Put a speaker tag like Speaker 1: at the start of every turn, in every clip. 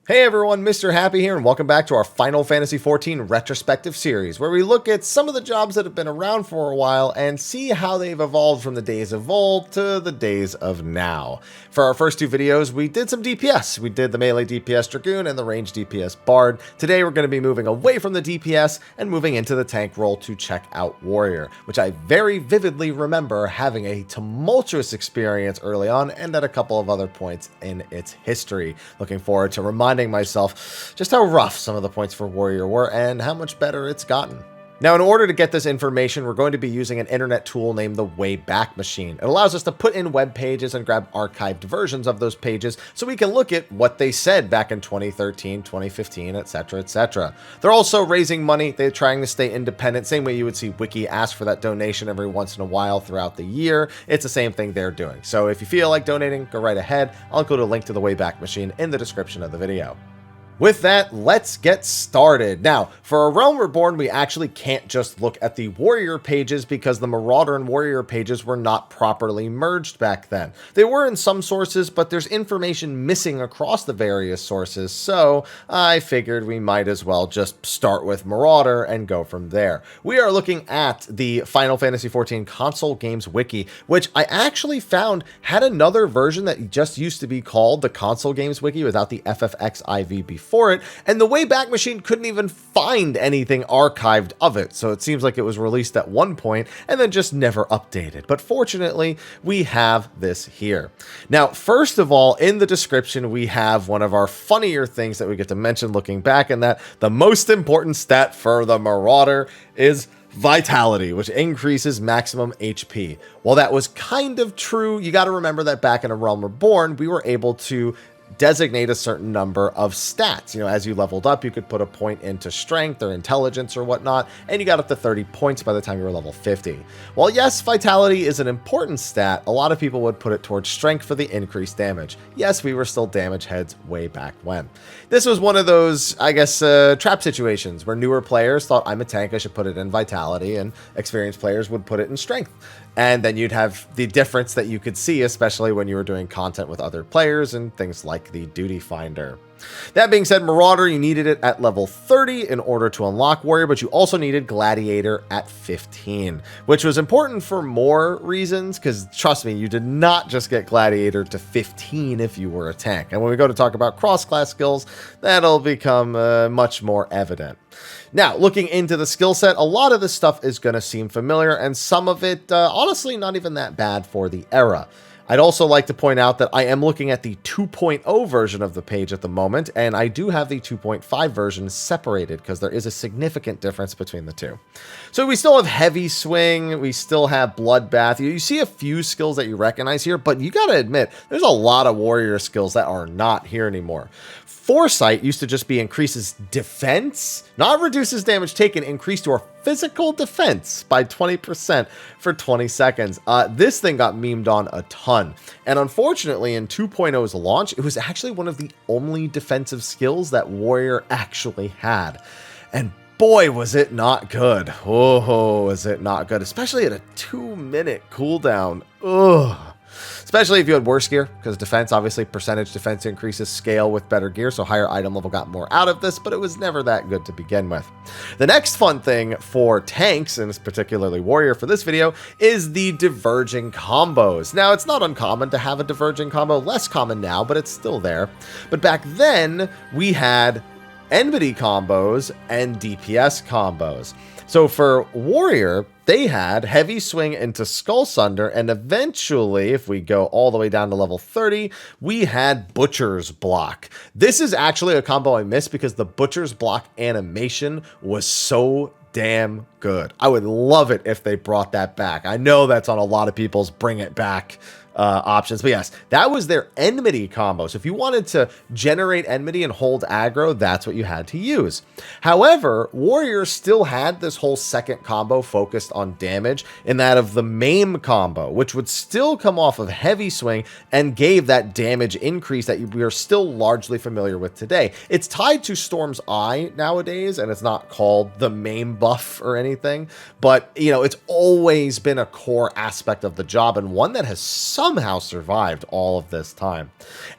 Speaker 1: Hey everyone, Mr. Happy here, and welcome back to our Final Fantasy XIV Retrospective series, where we look at some of the jobs that have been around for a while and see how they've evolved from the days of old to the days of now. For our first two videos, we did some DPS. We did the melee DPS Dragoon and the range DPS Bard. Today we're going to be moving away from the DPS and moving into the tank role to check out Warrior, which I very vividly remember having a tumultuous experience early on and at a couple of other points in its history. Looking forward to reminding myself just how rough some of the points for Warrior were and how much better it's gotten. Now, in order to get this information, we're going to be using an internet tool named the Wayback Machine. It allows us to put in web pages and grab archived versions of those pages so we can look at what they said back in 2013, 2015, etc., etc. They're also raising money. They're trying to stay independent, same way you would see Wiki ask for that donation every once in a while throughout the year. It's the same thing they're doing. So if you feel like donating, go right ahead. I'll include a link to the Wayback Machine in the description of the video. With that, let's get started. Now, for A Realm Reborn, we actually can't just look at the Warrior pages because the Marauder and Warrior pages were not properly merged back then. They were in some sources, but there's information missing across the various sources, so I figured we might as well just start with Marauder and go from there. We are looking at the Final Fantasy XIV console games wiki, which I actually found had another version that just used to be called the console games wiki without the FFXIV before it, and the Wayback Machine couldn't even find anything archived of it, so it seems like it was released at one point and then just never updated. But fortunately, we have this here. Now, first of all, in the description, we have one of our funnier things that we get to mention looking back, and that the most important stat for the Marauder is Vitality, which increases maximum HP. While that was kind of true, you got to remember that back in A Realm Reborn, we were able to designate a certain number of stats. You know, as you leveled up, you could put a point into strength or intelligence or whatnot, and you got up to 30 points by the time you were level 50. While yes, vitality is an important stat, a lot of people would put it towards strength for the increased damage. Yes, we were still damage heads way back when. This was one of those, I guess, trap situations where newer players thought, I'm a tank, I should put it in vitality, and experienced players would put it in strength. And then you'd have the difference that you could see, especially when you were doing content with other players and things like the Duty Finder. That being said, Marauder, you needed it at level 30 in order to unlock Warrior, but you also needed Gladiator at 15, which was important for more reasons, because trust me, you did not just get Gladiator to 15 if you were a tank. And when we go to talk about cross-class skills, that'll become much more evident. Now, looking into the skill set, a lot of this stuff is going to seem familiar, and some of it, honestly, not even that bad for the era. I'd also like to point out that I am looking at the 2.0 version of the page at the moment, and I do have the 2.5 version separated because there is a significant difference between the two. So we still have Heavy Swing, we still have Bloodbath. You see a few skills that you recognize here, but you got to admit, there's a lot of Warrior skills that are not here anymore. Foresight used to just be increases defense, not reduces damage taken, increased your physical defense by 20% for 20 seconds. This thing got memed on a ton. And unfortunately, in 2.0's launch, it was actually one of the only defensive skills that Warrior actually had. And boy, was it not good. Oh, was it not good, especially at a 2-minute cooldown. Ugh. Especially if you had worse gear, because defense, obviously, percentage defense increases scale with better gear, so higher item level got more out of this, but it was never that good to begin with. The next fun thing for tanks, and particularly Warrior for this video, is the diverging combos. Now, it's not uncommon to have a diverging combo, less common now, but it's still there. But back then, we had enmity combos and DPS combos. So for Warrior, they had Heavy Swing into Skull Sunder, and eventually, if we go all the way down to level 30, we had Butcher's Block. This is actually a combo I missed because the Butcher's Block animation was so damn good. I would love it if they brought that back. I know that's on a lot of people's bring it back options, but yes, that was their enmity combo. So if you wanted to generate enmity and hold aggro, that's what you had to use. However, Warrior still had this whole second combo focused on damage in that of the Maim combo, which would still come off of Heavy Swing and gave that damage increase that we are still largely familiar with today. It's tied to Storm's Eye nowadays, and it's not called the Maim buff or anything, but you know, it's always been a core aspect of the job and one that has somehow survived all of this time.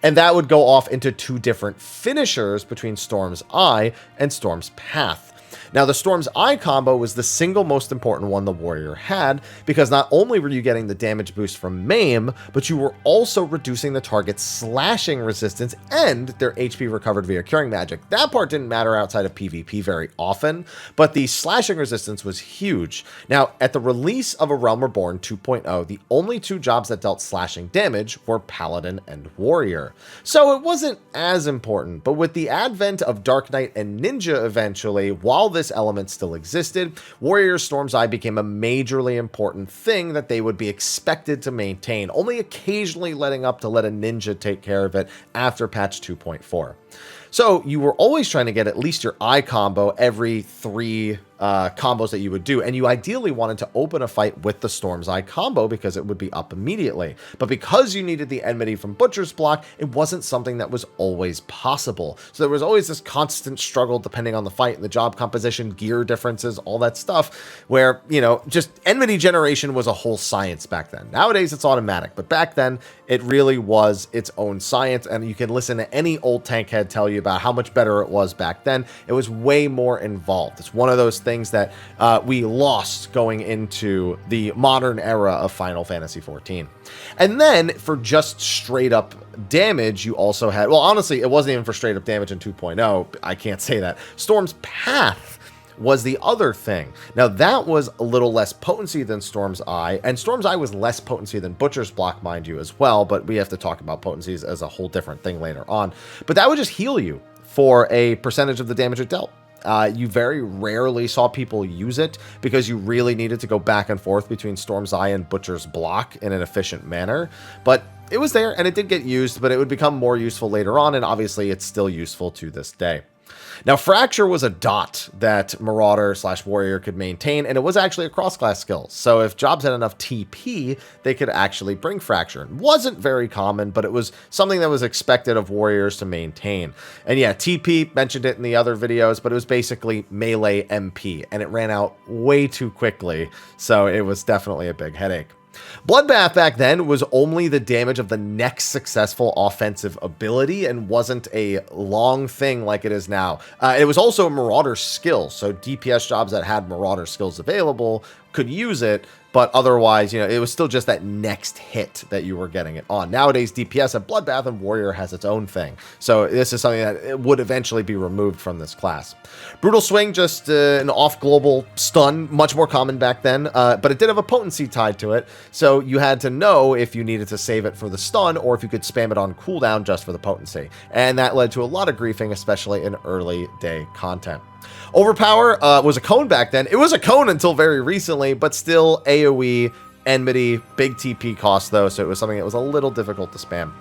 Speaker 1: And that would go off into two different finishers between Storm's Eye and Storm's Path. Now, the Storm's Eye combo was the single most important one the warrior had, because not only were you getting the damage boost from Maim, but you were also reducing the target's slashing resistance and their HP recovered via curing magic. That part didn't matter outside of PvP very often, but the slashing resistance was huge. Now, at the release of A Realm Reborn 2.0, the only two jobs that dealt slashing damage were Paladin and Warrior. So it wasn't as important, but with the advent of Dark Knight and Ninja eventually, while this element still existed, Warrior Storm's Eye became a majorly important thing that they would be expected to maintain, only occasionally letting up to let a ninja take care of it after patch 2.4. So you were always trying to get at least your eye combo every 3 combos that you would do, and you ideally wanted to open a fight with the Storm's Eye combo because it would be up immediately. But because you needed the enmity from Butcher's Block, it wasn't something that was always possible. So there was always this constant struggle depending on the fight and the job composition, gear differences, all that stuff, where, you know, just enmity generation was a whole science back then. Nowadays it's automatic, but back then it really was its own science, and you can listen to any old tank head tell you about how much better it was back then. It was way more involved. It's one of those things that we lost going into the modern era of Final Fantasy XIV. And then for just straight up damage, you also had, well, honestly, it wasn't even for straight up damage in 2.0. I can't say that. Storm's Path was the other thing. Now, that was a little less potency than Storm's Eye, and Storm's Eye was less potency than Butcher's Block, mind you, as well, but we have to talk about potencies as a whole different thing later on. But that would just heal you for a percentage of the damage it dealt. You very rarely saw people use it because you really needed to go back and forth between Storm's Eye and Butcher's Block in an efficient manner. But it was there and it did get used, but it would become more useful later on, and obviously it's still useful to this day. Now, Fracture was a dot that Marauder/Warrior could maintain, and it was actually a cross-class skill. So if jobs had enough TP, they could actually bring Fracture. It wasn't very common, but it was something that was expected of Warriors to maintain. And yeah, TP, mentioned it in the other videos, but it was basically melee MP, and it ran out way too quickly, so it was definitely a big headache. Bloodbath back then was only the damage of the next successful offensive ability and wasn't a long thing like it is now. It was also a Marauder skill, so DPS jobs that had Marauder skills available could use it, but otherwise, you know, it was still just that next hit that you were getting it on. Nowadays, DPS at Bloodbath and Warrior has its own thing. So this is something that it would eventually be removed from this class. Brutal Swing, just an off-global stun, much more common back then, but it did have a potency tied to it. So you had to know if you needed to save it for the stun or if you could spam it on cooldown just for the potency. And that led to a lot of griefing, especially in early day content. Overpower was a cone back then. It was a cone until very recently, but still AoE, enmity, big TP cost though, so it was something that was a little difficult to spam.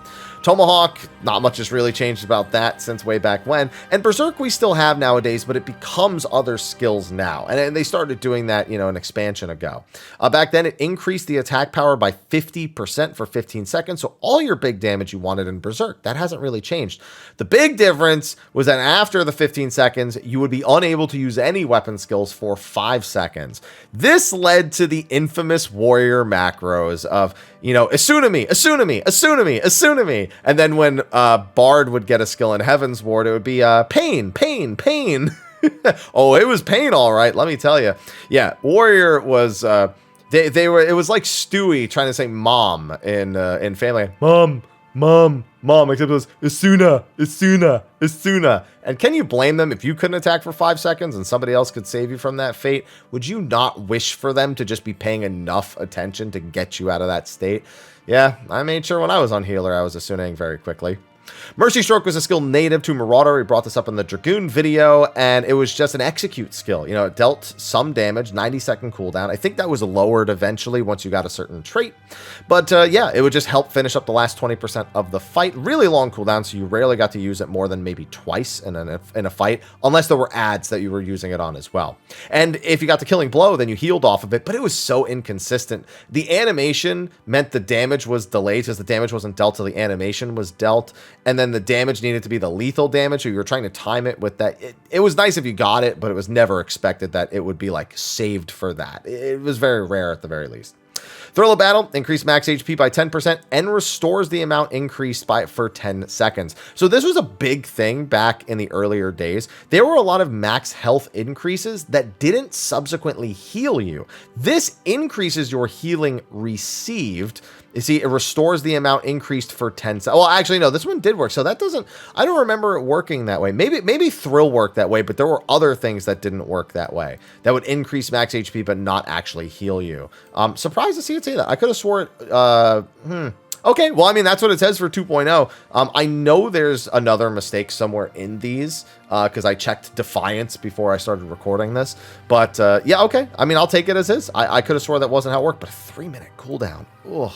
Speaker 1: Tomahawk, not much has really changed about that since way back when. And Berserk we still have nowadays, but it becomes other skills now. And they started doing that, you know, an expansion ago. Back then, it increased the attack power by 50% for 15 seconds. So all your big damage you wanted in Berserk, that hasn't really changed. The big difference was that after the 15 seconds, you would be unable to use any weapon skills for 5 seconds. This led to the infamous warrior macros of, you know, Asunami, Asunami, Asunami, Asunami. And then when Bard would get a skill in Heavensward, it would be pain, pain, pain. Oh, it was pain, all right. Let me tell you. Yeah, Warrior was they were. It was like Stewie trying to say mom in Family. Mom, mom, mom. Except it was Asuna, Asuna, Asuna. And can you blame them if you couldn't attack for 5 seconds and somebody else could save you from that fate? Would you not wish for them to just be paying enough attention to get you out of that state? Yeah, I made sure when I was on healer, I was Asunaing very quickly. Mercy Stroke was a skill native to Marauder. We brought this up in the Dragoon video, and it was just an execute skill. You know, it dealt some damage, 90-second cooldown. I think that was lowered eventually once you got a certain trait. But yeah, it would just help finish up the last 20% of the fight. Really long cooldown, so you rarely got to use it more than maybe twice in a fight, unless there were ads that you were using it on as well. And if you got the Killing Blow, then you healed off of it, but it was so inconsistent. The animation meant the damage was delayed because the damage wasn't dealt till the animation was dealt. And then the damage needed to be the lethal damage, so you were trying to time it with that. It was nice if you got it, but it was never expected that it would be like saved for that. It was very rare at the very least. Thrill of Battle, increased max HP by 10% and restores the amount increased for 10 seconds. So this was a big thing back in the earlier days. There were a lot of max health increases that didn't subsequently heal you. This increases your healing received. You see, it restores the amount increased for 10 seconds. Well, actually, no, this one did work. So that doesn't, I don't remember it working that way. Maybe Thrill worked that way, but there were other things that didn't work that way. That would increase max HP, but not actually heal you. Surprised to see it say that. I could have swore it, okay, well, I mean, that's what it says for 2.0. I know there's another mistake somewhere in these, because I checked Defiance before I started recording this. But, yeah, okay. I mean, I'll take it as is. I could have swore that wasn't how it worked, but a 3-minute cooldown. Ugh.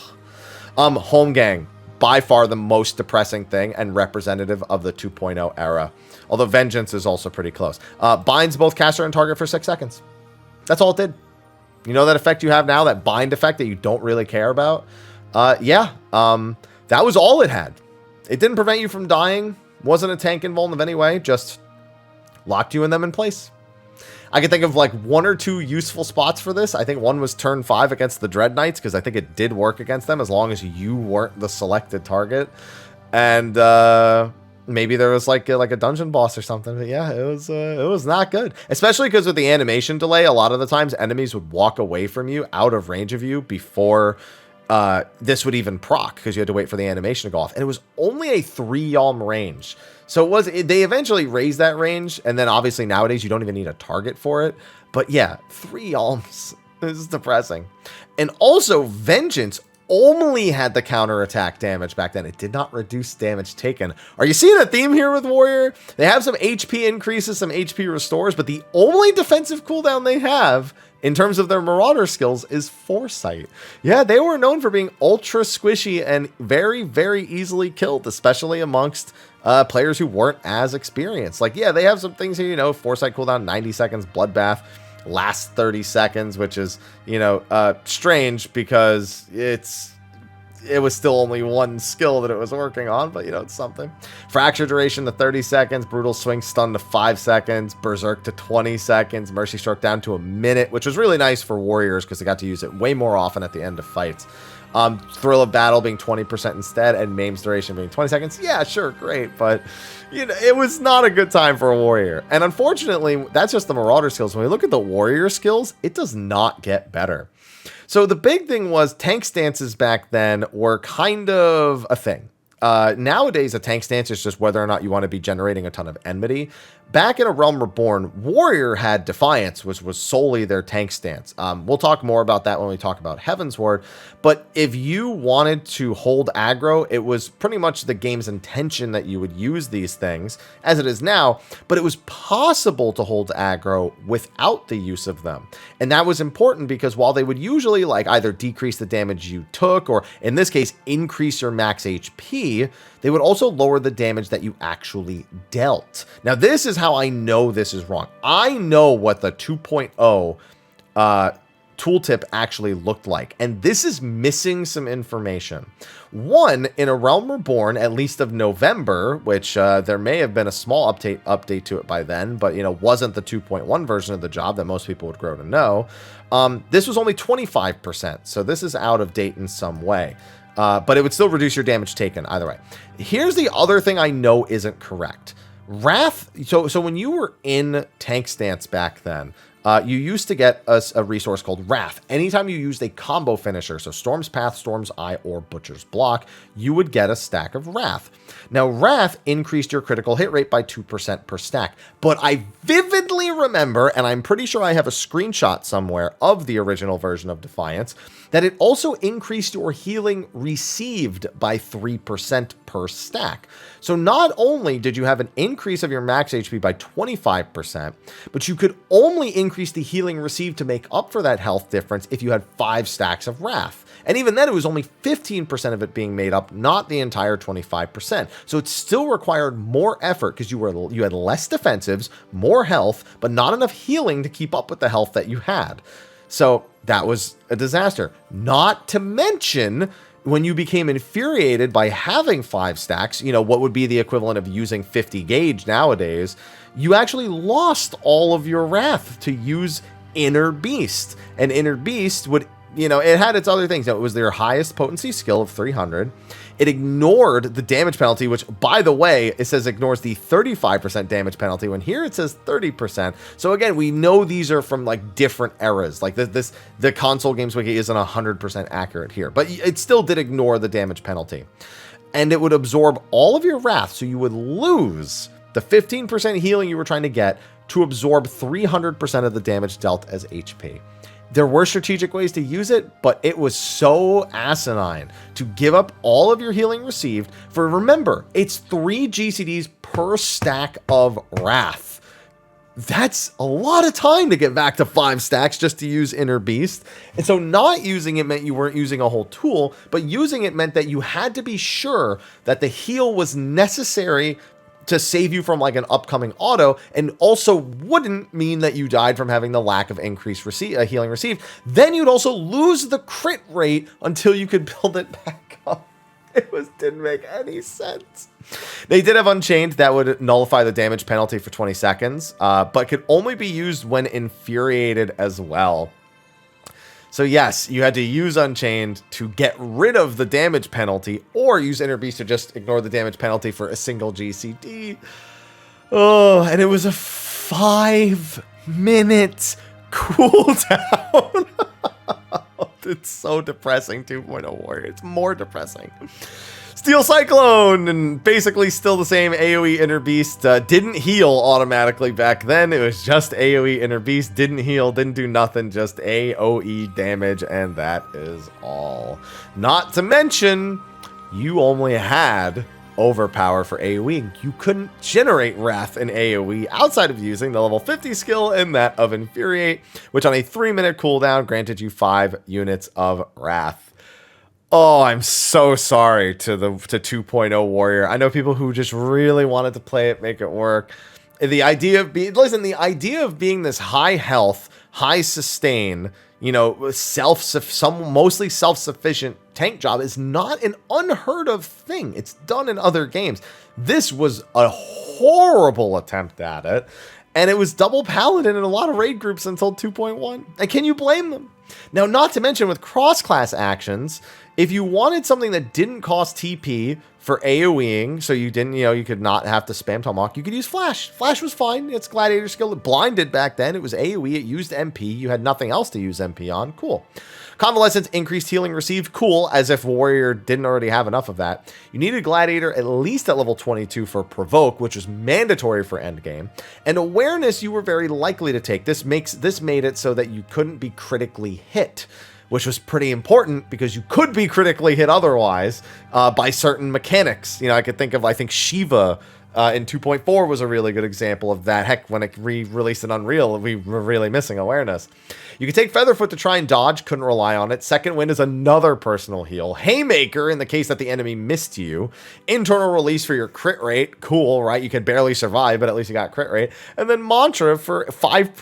Speaker 1: Holmgang, by far the most depressing thing and representative of the 2.0 era. Although Vengeance is also pretty close. Binds both caster and target for 6 seconds. That's all it did. You know that effect you have now, that bind effect that you don't really care about? Yeah, that was all it had. It didn't prevent you from dying. Wasn't a tank invuln of any way. Just locked you in them in place. I can think of like 1 or 2 useful spots for this. I think one was turn 5 against the Dread Knights, because I think it did work against them as long as you weren't the selected target. And maybe there was like a dungeon boss or something. But yeah, it was not good. Especially because with the animation delay, a lot of the times enemies would walk away from you, out of range of you, before this would even proc, because you had to wait for the animation to go off. And it was only a 3 yalm range. So they eventually raised that range, and then obviously nowadays you don't even need a target for it. But yeah, 3 yalms. This is depressing. And also, Vengeance only had the counterattack damage back then. It did not reduce damage taken. Are you seeing a theme here with Warrior? They have some HP increases, some HP restores, but the only defensive cooldown they have in terms of their Marauder skills is Foresight. Yeah, they were known for being ultra squishy and very, very easily killed, especially amongst players who weren't as experienced. Like, yeah, they have some things here, you know, Foresight cooldown 90 seconds, Bloodbath lasts 30 seconds, which is, you know, strange because it was still only one skill that it was working on, but you know, it's something. Fracture duration to 30 seconds, Brutal Swing stun to 5 seconds, Berserk to 20 seconds, Mercy Stroke down to a minute, which was really nice for warriors because they got to use it way more often at the end of fights. Thrill of Battle being 20% instead, and Maims duration being 20 seconds. Yeah, sure, great, but you know, it was not a good time for a warrior. And unfortunately, that's just the Marauder skills. When we look at the warrior skills, it does not get better. So the big thing was tank stances back then were kind of a thing. Nowadays, a tank stance is just whether or not you want to be generating a ton of enmity. Back in A Realm Reborn, Warrior had Defiance, which was solely their tank stance. We'll talk more about that when we talk about Heavensward. But if you wanted to hold aggro, it was pretty much the game's intention that you would use these things, as it is now. But it was possible to hold aggro without the use of them. And that was important because while they would usually like either decrease the damage you took, or in this case, increase your max HP, they would also lower the damage that you actually dealt. Now, this is how I know this is wrong. I know what the 2.0 tooltip actually looked like, and this is missing some information. One, in A Realm Reborn, at least of November, which there may have been a small update to it by then, but you know, wasn't the 2.1 version of the job that most people would grow to know. This was only 25%, so this is out of date in some way. But it would still reduce your damage taken either way. Here's the other thing I know isn't correct. Wrath, so when you were in tank stance back then, you used to get a resource called Wrath. Anytime you used a combo finisher, so Storm's Path, Storm's Eye, or Butcher's Block, you would get a stack of Wrath. Now, Wrath increased your critical hit rate by 2% per stack, but I vividly remember, and I'm pretty sure I have a screenshot somewhere of the original version of Defiance, that it also increased your healing received by 3% per stack. So not only did you have an increase of your max HP by 25%, but you could only increase the healing received to make up for that health difference if you had 5 stacks of Wrath. And even then, it was only 15% of it being made up, not the entire 25%. So it still required more effort because you had less defensives, more health, but not enough healing to keep up with the health that you had. So that was a disaster. Not to mention, when you became infuriated by having 5 stacks, you know, what would be the equivalent of using 50 gauge nowadays, you actually lost all of your Wrath to use Inner Beast. And Inner Beast would you know, it had its other things. It was their highest potency skill of 300. It ignored the damage penalty, which, by the way, it says ignores the 35% damage penalty, when here it says 30%. So again, we know these are from like different eras. Like the console games wiki isn't 100% accurate here, but it still did ignore the damage penalty. And it would absorb all of your wrath, so you would lose the 15% healing you were trying to get to absorb 300% of the damage dealt as HP. There were strategic ways to use it, but it was so asinine to give up all of your healing received for, remember, it's 3 GCDs per stack of Wrath. That's a lot of time to get back to 5 stacks just to use Inner Beast. And so not using it meant you weren't using a whole tool, but using it meant that you had to be sure that the heal was necessary to save you from like an upcoming auto, and also wouldn't mean that you died from having the lack of increased healing received. Then you'd also lose the crit rate until you could build it back up. It didn't make any sense. They did have Unchained that would nullify the damage penalty for 20 seconds, but could only be used when infuriated as well. So yes, you had to use Unchained to get rid of the damage penalty, or use Inner Beast to just ignore the damage penalty for a single GCD. Oh, and it was a 5-minute cooldown. It's so depressing, 2.0 Warrior. It's more depressing. Steel Cyclone, and basically still the same AoE Inner Beast. Didn't heal automatically back then. It was just AoE Inner Beast. Didn't heal, didn't do nothing, just AoE damage, and that is all. Not to mention, you only had overpower for AoE. You couldn't generate Wrath in AoE outside of using the level 50 skill and that of Infuriate, which on a 3-minute cooldown granted you 5 units of Wrath. Oh, I'm so sorry to 2.0 Warrior. I know people who just really wanted to play it, make it work. The idea of being this high health, high sustain, you know, mostly self-sufficient tank job is not an unheard of thing. It's done in other games. This was a horrible attempt at it, and it was double paladin in a lot of raid groups until 2.1. And can you blame them? Now, not to mention with cross-class actions, if you wanted something that didn't cost TP for AoEing, so you didn't, you know, you could not have to spam Tomahawk, you could use Flash. Flash was fine. It's Gladiator skill. It blinded back then. It was AoE. It used MP. You had nothing else to use MP on. Cool. Convalescence, increased healing received. Cool, as if Warrior didn't already have enough of that. You needed Gladiator at least at level 22 for Provoke, which was mandatory for endgame. And Awareness you were very likely to take. This made it so that you couldn't be critically hit, which was pretty important because you could be critically hit otherwise by certain mechanics. You know, I could think of, I think Shiva in 2.4 was a really good example of that. Heck, when it re-released in Unreal, we were really missing Awareness. You could take Featherfoot to try and dodge, couldn't rely on it. Second Wind is another personal heal. Haymaker in the case that the enemy missed you. Internal Release for your crit rate. Cool, right? You could barely survive, but at least you got crit rate. And then Mantra for 5%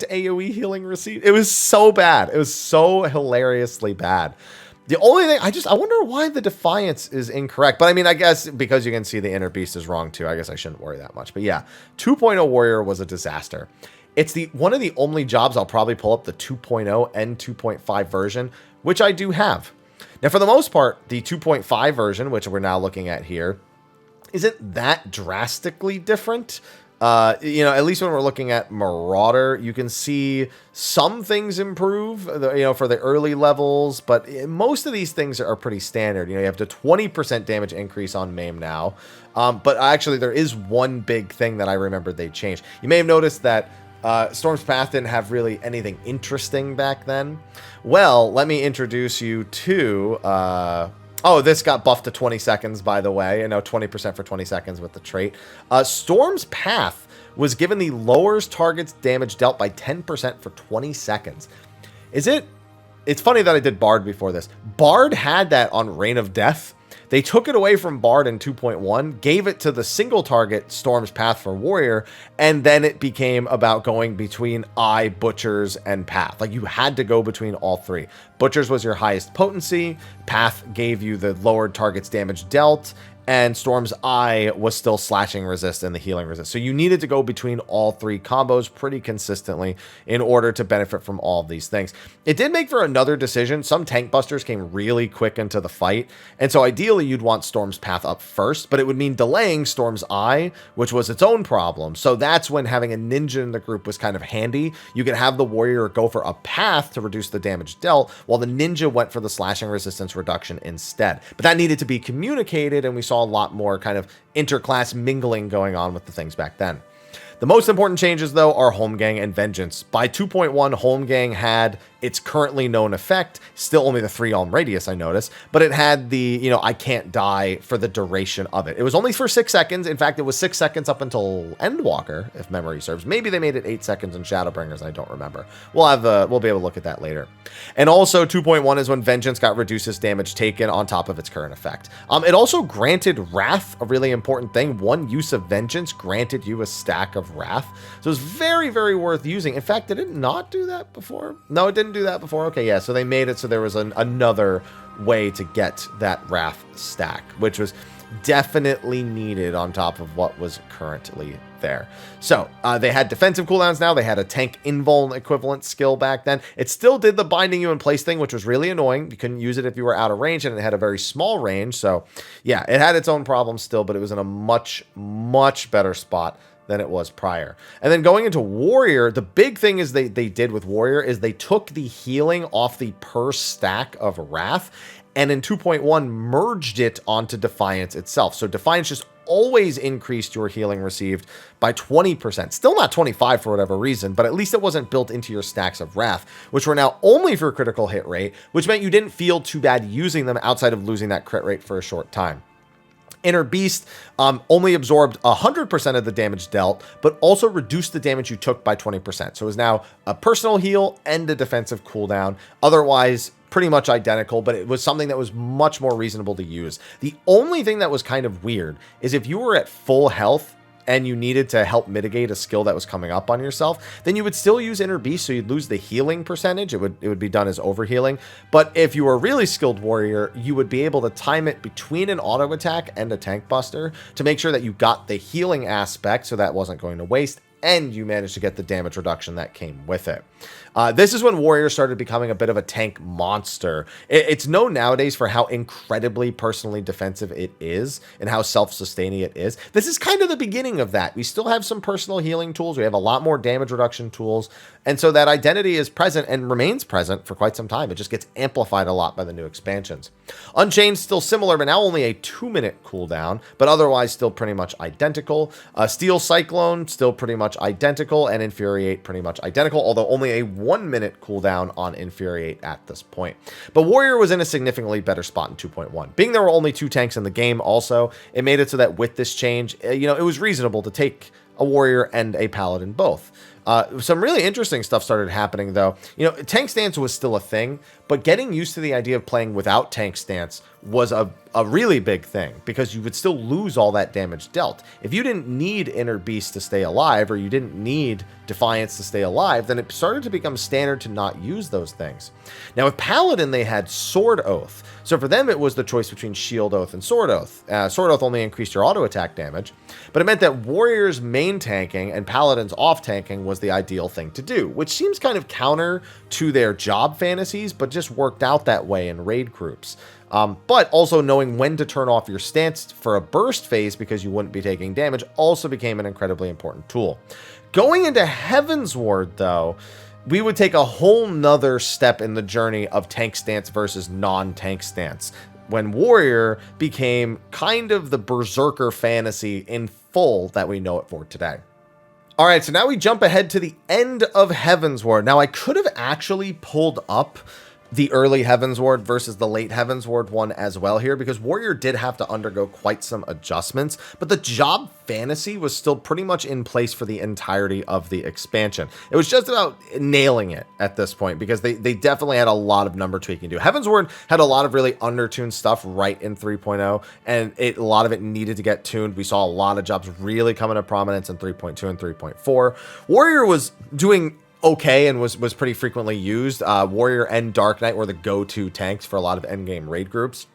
Speaker 1: AoE healing received. It was so bad. It was so hilariously bad. The only thing, I wonder why the Defiance is incorrect. But I mean, I guess because you can see the Inner Beast is wrong too. I guess I shouldn't worry that much. But yeah, 2.0 Warrior was a disaster. It's one of the only jobs I'll probably pull up the 2.0 and 2.5 version, which I do have. Now, for the most part, the 2.5 version, which we're now looking at here, isn't that drastically different. You know, at least when we're looking at Marauder, you can see some things improve, you know, for the early levels, but most of these things are pretty standard. You know, you have the 20% damage increase on MAME now. But actually, there is one big thing that I remember they changed. You may have noticed that Storm's Path didn't have really anything interesting back then. Well, let me introduce you to... oh, this got buffed to 20 seconds, by the way. You know, 20% for 20 seconds with the trait. Storm's Path was given the lowers target's damage dealt by 10% for 20 seconds. It's funny that I did Bard before this. Bard had that on Reign of Death. They took it away from Bard in 2.1, gave it to the single target Storm's Path for Warrior, and then it became about going between Butchers, and Path. Like, you had to go between all three. Butchers was your highest potency, Path gave you the lowered target's damage dealt, and Storm's Eye was still slashing resist and the healing resist. So you needed to go between all three combos pretty consistently in order to benefit from all of these things. It did make for another decision. Some tank busters came really quick into the fight, and so ideally you'd want Storm's Path up first, but it would mean delaying Storm's Eye, which was its own problem. So that's when having a ninja in the group was kind of handy. You could have the warrior go for a path to reduce the damage dealt, while the ninja went for the slashing resistance reduction instead. But that needed to be communicated, and we saw a lot more kind of interclass mingling going on with the things back then. The most important changes, though, are Holmgang and Vengeance. By 2.1, Holmgang had its currently known effect, still only the 3 Alm radius, I noticed, but it had the, I can't die for the duration of it. It was only for 6 seconds. In fact, it was 6 seconds up until Endwalker, if memory serves. Maybe they made it 8 seconds in Shadowbringers, I don't remember. We'll be able to look at that later. And also 2.1 is when Vengeance got reduced its damage taken on top of its current effect. It also granted Wrath, a really important thing. One use of Vengeance granted you a stack of Wrath. So it's very, very worth using. In fact, did it not do that before? No, it didn't do that before. Okay, yeah, so they made it so there was another way to get that Wrath stack, which was definitely needed on top of what was currently there. So they had defensive cooldowns now. They had a tank invuln equivalent skill back then. It still did the binding you in place thing, which was really annoying. You couldn't use it if you were out of range, and it had a very small range. So yeah, it had its own problems still, but it was in a much, much better spot than it was prior. And then going into Warrior, the big thing is they did with Warrior is they took the healing off the per stack of Wrath, and in 2.1 merged it onto Defiance itself. So Defiance just always increased your healing received by 20%. Still not 25 for whatever reason, but at least it wasn't built into your stacks of Wrath, which were now only for critical hit rate, which meant you didn't feel too bad using them outside of losing that crit rate for a short time. Inner Beast only absorbed 100% of the damage dealt, but also reduced the damage you took by 20%. So it was now a personal heal and a defensive cooldown. Otherwise, pretty much identical, but it was something that was much more reasonable to use. The only thing that was kind of weird is if you were at full health and you needed to help mitigate a skill that was coming up on yourself, then you would still use Inner Beast, so you'd lose the healing percentage. It would be done as overhealing. But if you were a really skilled warrior, you would be able to time it between an auto attack and a tank buster to make sure that you got the healing aspect, so that wasn't going to waste, and you managed to get the damage reduction that came with it. This is when Warrior started becoming a bit of a tank monster. It's known nowadays for how incredibly personally defensive it is and how self-sustaining it is. This is kind of the beginning of that. We still have some personal healing tools. We have a lot more damage reduction tools. And so that identity is present and remains present for quite some time. It just gets amplified a lot by the new expansions. Unchained, still similar, but now only a 2-minute cooldown, but otherwise still pretty much identical. Steel Cyclone, still pretty much identical, and Infuriate, pretty much identical, although only a 1-minute cooldown on Infuriate at this point. But Warrior was in a significantly better spot in 2.1. Being there were only 2 tanks in the game also, it made it so that with this change, it was reasonable to take a Warrior and a Paladin both. Some really interesting stuff started happening, though. Tank stance was still a thing, but getting used to the idea of playing without tank stance was a really big thing, because you would still lose all that damage dealt. If you didn't need Inner Beast to stay alive, or you didn't need Defiance to stay alive, then it started to become standard to not use those things. Now, with Paladin, they had Sword Oath. So for them, it was the choice between Shield Oath and Sword Oath. Sword Oath only increased your auto attack damage, but it meant that Warrior's main tanking and Paladin's off tanking was the ideal thing to do, which seems kind of counter to their job fantasies, but just worked out that way in raid groups. But also knowing when to turn off your stance for a burst phase because you wouldn't be taking damage also became an incredibly important tool. Going into Heavensward, though, we would take a whole nother step in the journey of tank stance versus non-tank stance, when Warrior became kind of the berserker fantasy in full that we know it for today. All right, so now we jump ahead to the end of Heavensward. Now, I could have actually pulled up the early Heavensward versus the late Heavensward one as well here, because Warrior did have to undergo quite some adjustments, but the job fantasy was still pretty much in place for the entirety of the expansion. It was just about nailing it at this point, because they definitely had a lot of number tweaking to do. Heavensward had a lot of really undertuned stuff right in 3.0, and a lot of it needed to get tuned. We saw a lot of jobs really come into prominence in 3.2 and 3.4. Warrior was doing okay and was pretty frequently used. Warrior and Dark Knight were the go-to tanks for a lot of endgame raid groups.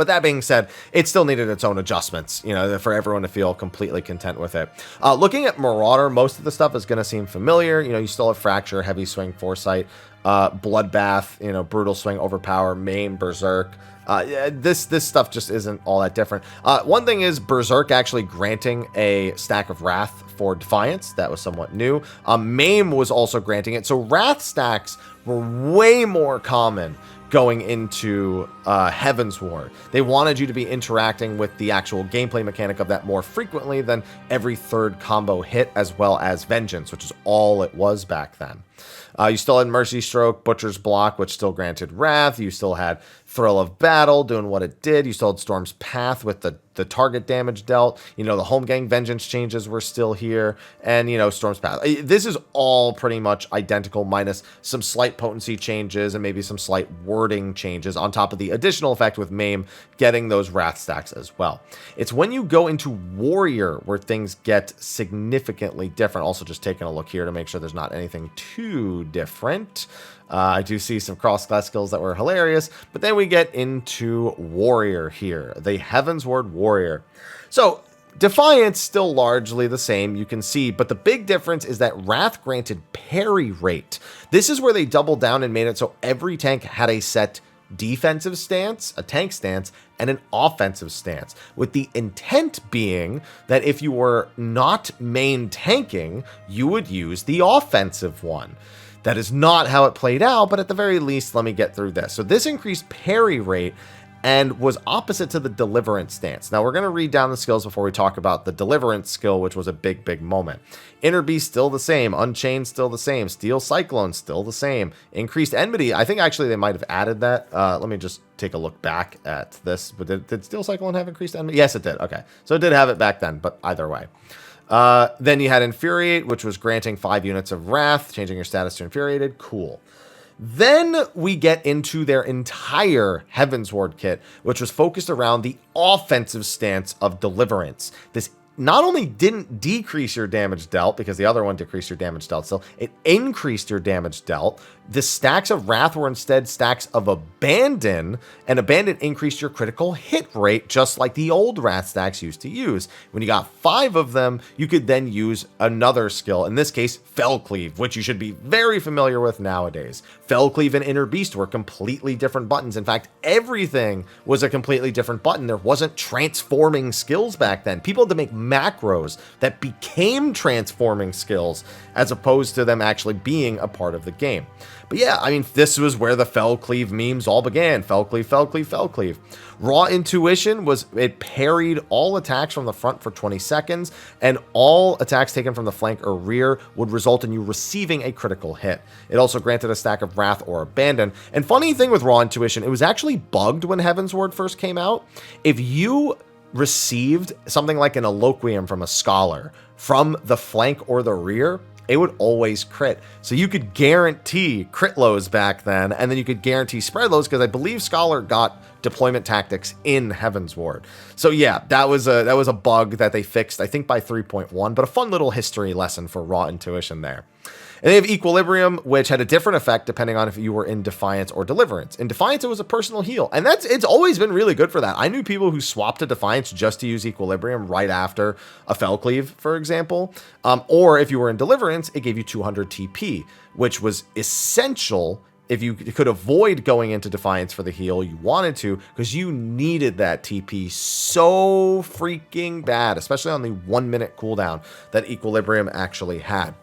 Speaker 1: But that being said, it still needed its own adjustments, you know, for everyone to feel completely content with it. Looking at Marauder, most of the stuff is going to seem familiar. You know, you still have Fracture, Heavy Swing, Foresight, Bloodbath, you know, Brutal Swing, Overpower, Maim, Berserk. This stuff just isn't all that different. One thing is Berserk actually granting a stack of Wrath for Defiance. That was somewhat new. Maim was also granting it. So Wrath stacks were way more common going into Heavensward. They wanted you to be interacting with the actual gameplay mechanic of that more frequently than every third combo hit, as well as Vengeance, which is all it was back then. You still had Mercy Stroke, Butcher's Block, which still granted Wrath. You still had Thrill of Battle doing what it did. You still had Storm's Path with the target damage dealt. You know, the Home Gang Vengeance changes were still here. And, you know, Storm's Path. This is all pretty much identical, minus some slight potency changes and maybe some slight wording changes on top of the additional effect with Maim getting those Wrath stacks as well. It's when you go into Warrior where things get significantly different. Also just taking a look here to make sure there's not anything too different. I do see some cross-class skills that were hilarious, but then we get into Warrior here, the Heavensward Warrior. So Defiance still largely the same, you can see, but the big difference is that Wrath granted parry rate. This is where they doubled down and made it so every tank had a set defensive stance, a tank stance, and an offensive stance, with the intent being that if you were not main tanking, you would use the offensive one. That is not how it played out, but at the very least, let me get through this. So this increased parry rate and was opposite to the Deliverance stance. Now, we're going to read down the skills before we talk about the Deliverance skill, which was a big moment. Inner Beast still the same. Unchained still the same. Steel Cyclone still the same. Increased Enmity. I think actually they might have added that. Let me just take a look back at this. But did Steel Cyclone have increased Enmity? Yes, it did. Okay. So it did have it back then, but either way. Then you had Infuriate, which was granting 5 units of Wrath, changing your status to Infuriated. Cool. Then we get into their entire Heavensward kit, which was focused around the offensive stance of Deliverance. This not only didn't decrease your damage dealt, because the other one decreased your damage dealt still, it increased your damage dealt. The stacks of Wrath were instead stacks of Abandon, and Abandon increased your critical hit rate, just like the old Wrath stacks used to use. When you got 5 of them, you could then use another skill, in this case, Fell Cleave, which you should be very familiar with nowadays. Fell Cleave and Inner Beast were completely different buttons. In fact, everything was a completely different button. There wasn't transforming skills back then. People had to make macros that became transforming skills as opposed to them actually being a part of the game. But yeah, I mean, this was where the Fell Cleave memes all began. Fell Cleave, Fell Cleave, Fell Cleave. Raw Intuition was, it parried all attacks from the front for 20 seconds, and all attacks taken from the flank or rear would result in you receiving a critical hit. It also granted a stack of Wrath or Abandon. And funny thing with Raw Intuition, it was actually bugged when Heavensward first came out. If you received something like an Eloquium from a Scholar from the flank or the rear, it would always crit. So you could guarantee crit lows back then, and then you could guarantee spread lows, because I believe Scholar got deployment tactics in Heavensward. So yeah, that was a bug that they fixed, I think by 3.1, but a fun little history lesson for Raw Intuition there. And they have Equilibrium, which had a different effect depending on if you were in Defiance or Deliverance. In Defiance, it was a personal heal, and it's always been really good for that. I knew people who swapped to Defiance just to use Equilibrium right after a Fell Cleave, for example. Or if you were in Deliverance, it gave you 200 TP, which was essential if you could avoid going into Defiance for the heal you wanted to, because you needed that TP so freaking bad, especially on the 1 minute cooldown that Equilibrium actually had.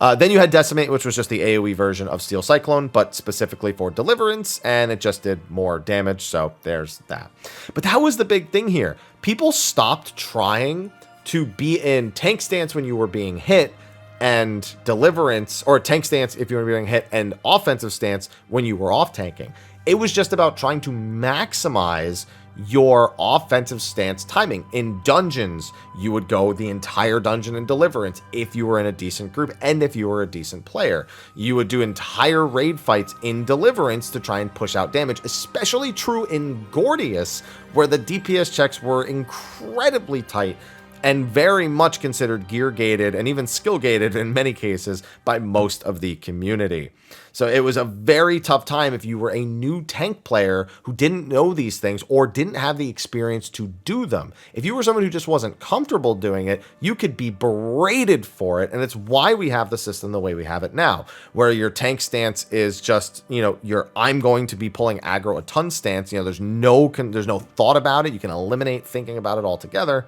Speaker 1: Then you had Decimate, which was just the AoE version of Steel Cyclone, but specifically for Deliverance, and it just did more damage, so there's that. But that was the big thing here. People stopped trying to be in tank stance when you were being hit, and Deliverance, or tank stance if you were being hit, and offensive stance when you were off tanking. It was just about trying to maximize your offensive stance timing. In dungeons, you would go the entire dungeon in Deliverance if you were in a decent group and if you were a decent player. You would do entire raid fights in Deliverance to try and push out damage, especially true in Gordius, where the DPS checks were incredibly tight and very much considered gear gated and even skill gated in many cases by most of the community. So it was a very tough time if you were a new tank player who didn't know these things or didn't have the experience to do them. If you were someone who just wasn't comfortable doing it, you could be berated for it. And it's why we have the system the way we have it now, where your tank stance is just, your I'm going to be pulling aggro a ton stance. There's no thought about it. You can eliminate thinking about it altogether.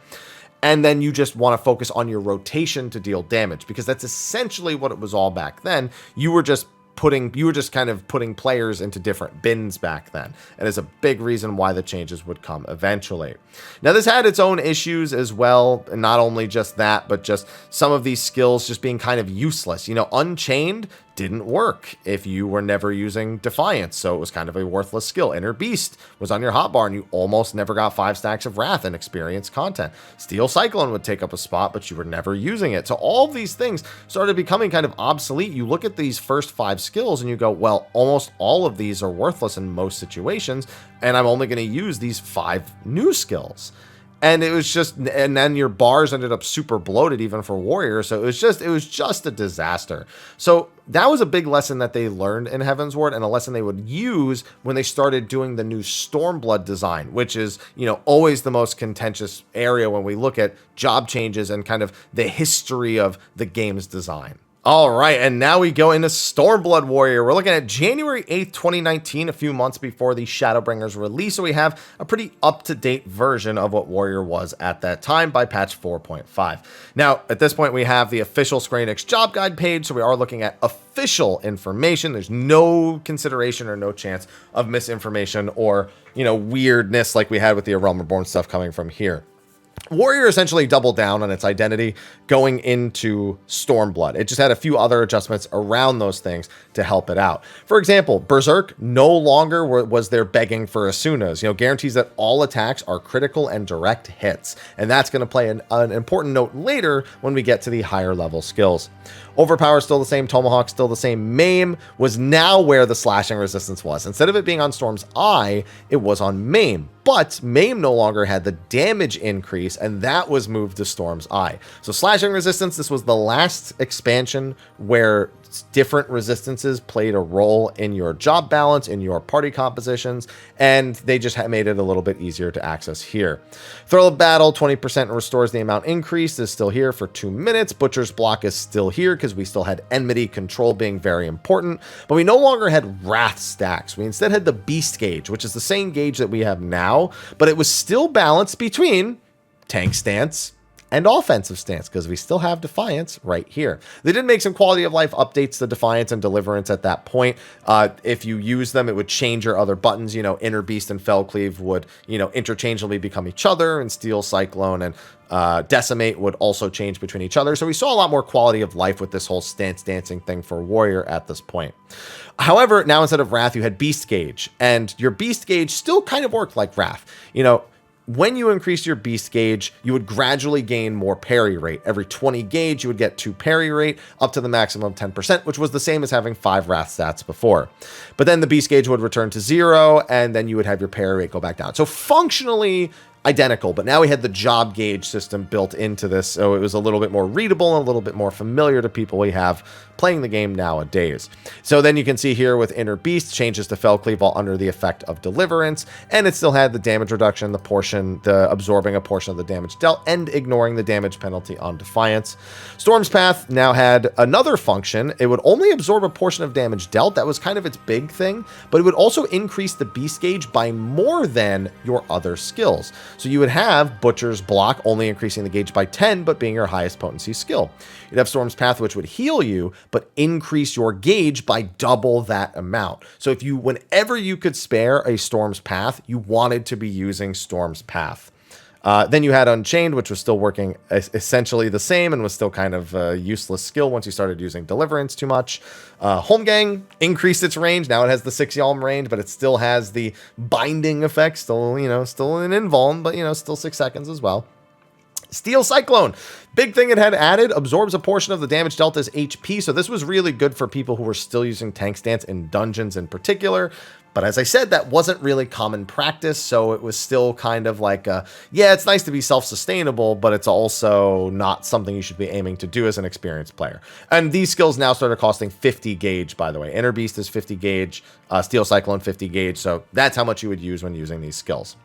Speaker 1: And then you just want to focus on your rotation to deal damage, because that's essentially what it was all back then. You were just kind of putting players into different bins back then. And it's a big reason why the changes would come eventually. Now, this had its own issues as well. And not only just that, but just some of these skills just being kind of useless. Unchained didn't work if you were never using Defiance, so it was kind of a worthless skill. Inner Beast was on your hotbar, and you almost never got 5 stacks of Wrath and experience content. Steel Cyclone would take up a spot, but you were never using it. So all of these things started becoming kind of obsolete. You look at these first 5 skills and you go, well, almost all of these are worthless in most situations, and I'm only going to use these 5 new skills. And it was just, and then your bars ended up super bloated even for Warrior. So it was just a disaster. So that was a big lesson that they learned in Heavensward, and a lesson they would use when they started doing the new Stormblood design, which is, always the most contentious area when we look at job changes and kind of the history of the game's design. All right, and now we go into Stormblood Warrior. We're looking at January 8th, 2019, a few months before the Shadowbringers release, so we have a pretty up-to-date version of what Warrior was at that time by patch 4.5. Now, at this point, we have the official Square Enix job guide page, so we are looking at official information. There's no consideration or no chance of misinformation or, weirdness like we had with the A Realm Reborn stuff coming from here. Warrior essentially doubled down on its identity going into Stormblood. It just had a few other adjustments around those things to help it out. For example, Berserk no longer was there begging for Asunas. Guarantees that all attacks are critical and direct hits. And that's going to play an important note later when we get to the higher level skills. Overpower still the same, Tomahawk still the same. Maim was now where the slashing resistance was. Instead of it being on Storm's Eye, it was on Maim. But Maim no longer had the damage increase, and that was moved to Storm's Eye. So slashing resistance, this was the last expansion where different resistances played a role in your job balance, in your party compositions, and they just made it a little bit easier to access here. Thrill of Battle, 20% restores the amount increased, is still here for 2 minutes. Butcher's Block is still here because we still had Enmity Control being very important, but we no longer had Wrath stacks. We instead had the Beast Gauge, which is the same gauge that we have now, but it was still balanced between tank stance and offensive stance, because we still have Defiance right here. They did make some quality of life updates to Defiance and Deliverance at that point. If you use them, it would change your other buttons. Inner Beast and Fellcleave would, interchangeably become each other, and Steel Cyclone and Decimate would also change between each other. So we saw a lot more quality of life with this whole stance dancing thing for Warrior at this point. However, now instead of Wrath, you had Beast Gauge, and your Beast Gauge still kind of worked like Wrath. When you increase your Beast Gauge, you would gradually gain more parry rate. Every 20 gauge, you would get 2 parry rate up to the maximum 10%, which was the same as having 5 Wrath stats before. But then the Beast Gauge would return to 0, and then you would have your parry rate go back down. So functionally identical, but now we had the job gauge system built into this, so it was a little bit more readable and a little bit more familiar to people we have playing the game nowadays. So then you can see here with Inner Beast, changes to Fellcleave while under the effect of Deliverance, and it still had the damage reduction, the absorbing a portion of the damage dealt, and ignoring the damage penalty on Defiance. Storm's Path now had another function. It would only absorb a portion of damage dealt. That was kind of its big thing, but it would also increase the Beast Gauge by more than your other skills. So you would have Butcher's Block only increasing the gauge by 10, but being your highest potency skill. You'd have Storm's Path, which would heal you, but increase your gauge by double that amount. So if whenever you could spare a Storm's Path, you wanted to be using Storm's Path. Then you had Unchained, which was still working essentially the same and was still kind of a useless skill once you started using Deliverance too much. Holmgang increased its range. Now it has the 6 Yalm range, but it still has the binding effect. Still an invuln, but, still 6 seconds as well. Steel Cyclone, big thing it had added, absorbs a portion of the damage dealt as HP. So this was really good for people who were still using tank stance in dungeons in particular. But as I said, that wasn't really common practice, so it was still kind of like, yeah, it's nice to be self-sustainable, but it's also not something you should be aiming to do as an experienced player. And these skills now started costing 50 gauge, by the way. Inner Beast is 50 gauge, Steel Cyclone 50 gauge, so that's how much you would use when using these skills.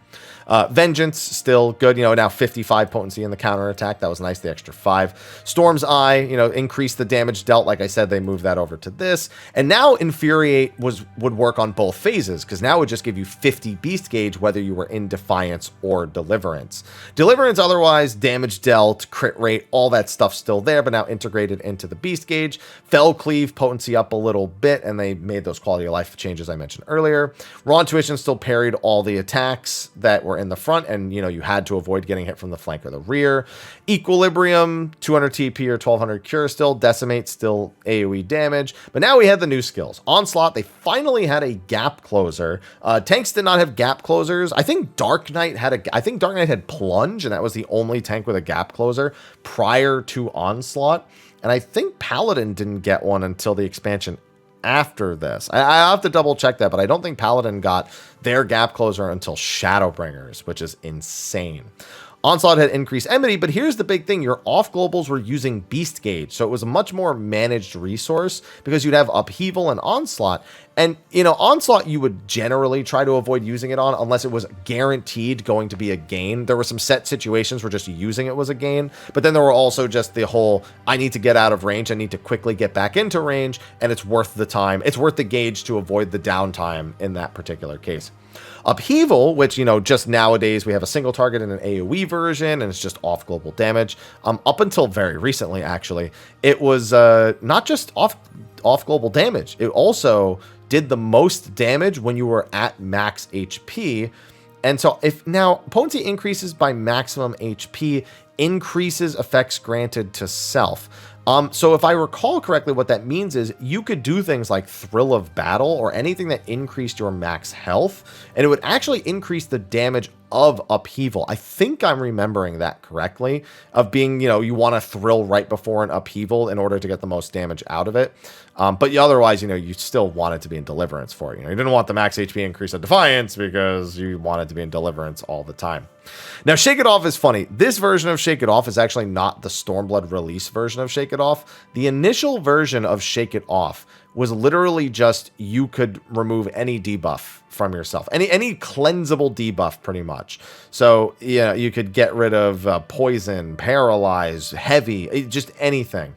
Speaker 1: Vengeance, still good, now 55 potency in the counterattack. That was nice, the extra 5. Storm's Eye, increased the damage dealt. Like I said, they moved that over to this. And now Infuriate would work on both phases, because now it would just give you 50 beast gauge, whether you were in Defiance or Deliverance. Deliverance, otherwise, damage dealt, crit rate, all that stuff still there, but now integrated into the beast gauge. Fell Cleave, potency up a little bit, and they made those quality of life changes I mentioned earlier. Raw Intuition still parried all the attacks that were in the front, and you had to avoid getting hit from the flank or the rear. Equilibrium, 200 TP or 1200 cure still. Decimate, still AoE damage. But now we had the new skills. Onslaught, they finally had a gap closer. Tanks did not have gap closers. I think Dark Knight had Plunge, and that was the only tank with a gap closer prior to Onslaught. And I think Paladin didn't get one until the expansion after this. I have to double check that, but I don't think Paladin got their gap closer until Shadowbringers, which is insane. Onslaught had increased enmity, but here's the big thing. Your off globals were using Beast Gauge, so it was a much more managed resource because you'd have Upheaval and Onslaught. And, Onslaught you would generally try to avoid using it on unless it was guaranteed going to be a gain. There were some set situations where just using it was a gain, but then there were also just the whole, I need to get out of range, I need to quickly get back into range, and it's worth the time. It's worth the gauge to avoid the downtime in that particular case. Upheaval, which, just nowadays we have a single target in an AoE version, and it's just off global damage. Up until very recently, actually, it was not just off global damage. It also did the most damage when you were at max HP. And so if now potency increases by maximum HP, increases effects granted to self. So if I recall correctly, what that means is you could do things like Thrill of Battle or anything that increased your max health, and it would actually increase the damage of Upheaval. I think I'm remembering that correctly, of being, you want to thrill right before an Upheaval in order to get the most damage out of it. But otherwise, you still wanted to be in Deliverance for it. You didn't want the max HP increase of Defiance because you wanted to be in Deliverance all the time. Now, Shake It Off is funny. This version of Shake It Off is actually not the Stormblood release version of Shake It Off. The initial version of Shake It Off was literally just you could remove any debuff from yourself, any cleansable debuff pretty much. So yeah, you could get rid of poison, paralyze, heavy, just anything.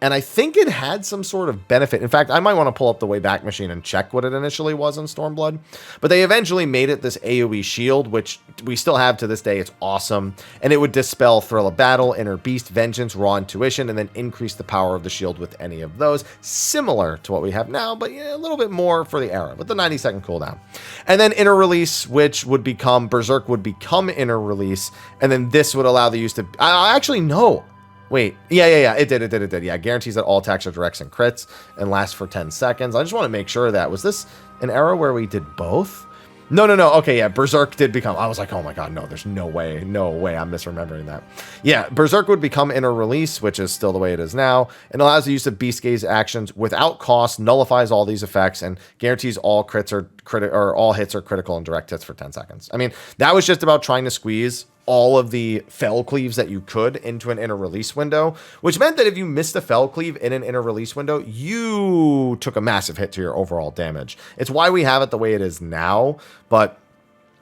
Speaker 1: And I think it had some sort of benefit. In fact, I might want to pull up the Wayback Machine and check what it initially was in Stormblood. But they eventually made it this AoE shield, which we still have to this day. It's awesome. And it would dispel Thrill of Battle, Inner Beast, Vengeance, Raw Intuition, and then increase the power of the shield with any of those. Similar to what we have now, but yeah, a little bit more for the era, with the 90-second cooldown. And then Inner Release, which would become, Berserk would become Inner Release. And then this would allow the use to, I actually know. Wait, yeah, it did. Yeah, guarantees that all attacks are directs and crits and last for 10 seconds. I just want to make sure that, was this an era where we did both? No. Okay, yeah, Berserk did become, I was like, oh my god, no, there's no way, I'm misremembering that. Yeah, Berserk would become Inner Release, which is still the way it is now, and allows the use of Beast Gaze actions without cost, nullifies all these effects, and guarantees all crits or all hits are critical and direct hits for 10 seconds. I mean, that was just about trying to squeeze all of the Fell Cleaves that you could into an Inner Release window, which meant that if you missed a Fell Cleave in an Inner Release window, you took a massive hit to your overall damage. It's why we have it the way it is now, but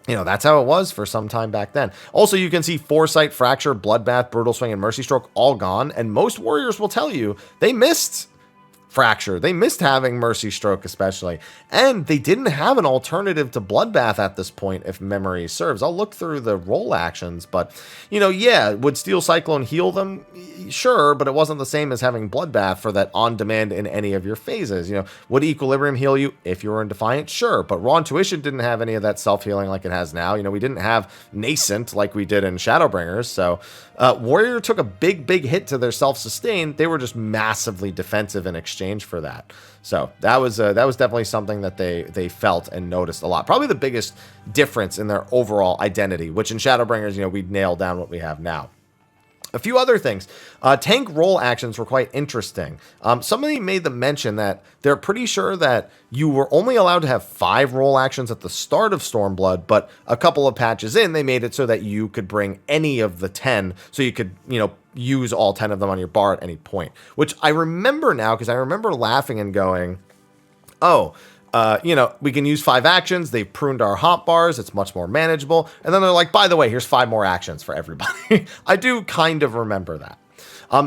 Speaker 1: that's how it was for some time back then. Also, you can see Foresight, Fracture, Bloodbath, Brutal Swing, and Mercy Stroke all gone, and most warriors will tell you they missed Fracture. They missed having Mercy Stroke especially, and they didn't have an alternative to Bloodbath at this point, if memory serves. I'll look through the role actions, but, yeah, would Steel Cyclone heal them? Sure, but it wasn't the same as having Bloodbath for that on-demand in any of your phases. Would Equilibrium heal you if you were in Defiant? Sure, but Raw Intuition didn't have any of that self-healing like it has now. We didn't have Nascent like we did in Shadowbringers, so Warrior took a big hit to their self-sustain. They were just massively defensive in exchange for that. So that was definitely something that they felt and noticed a lot. Probably the biggest difference in their overall identity, which in Shadowbringers, we nailed down what we have now. A few other things. Tank roll actions were quite interesting. Somebody made the mention that they're pretty sure that you were only allowed to have 5 roll actions at the start of Stormblood, but a couple of patches in, they made it so that you could bring any of the 10, so you could, use all 10 of them on your bar at any point, which I remember now because I remember laughing and going, oh, we can use 5 actions. They've pruned our hotbars. It's much more manageable. And then they're like, by the way, here's 5 more actions for everybody. I do kind of remember that.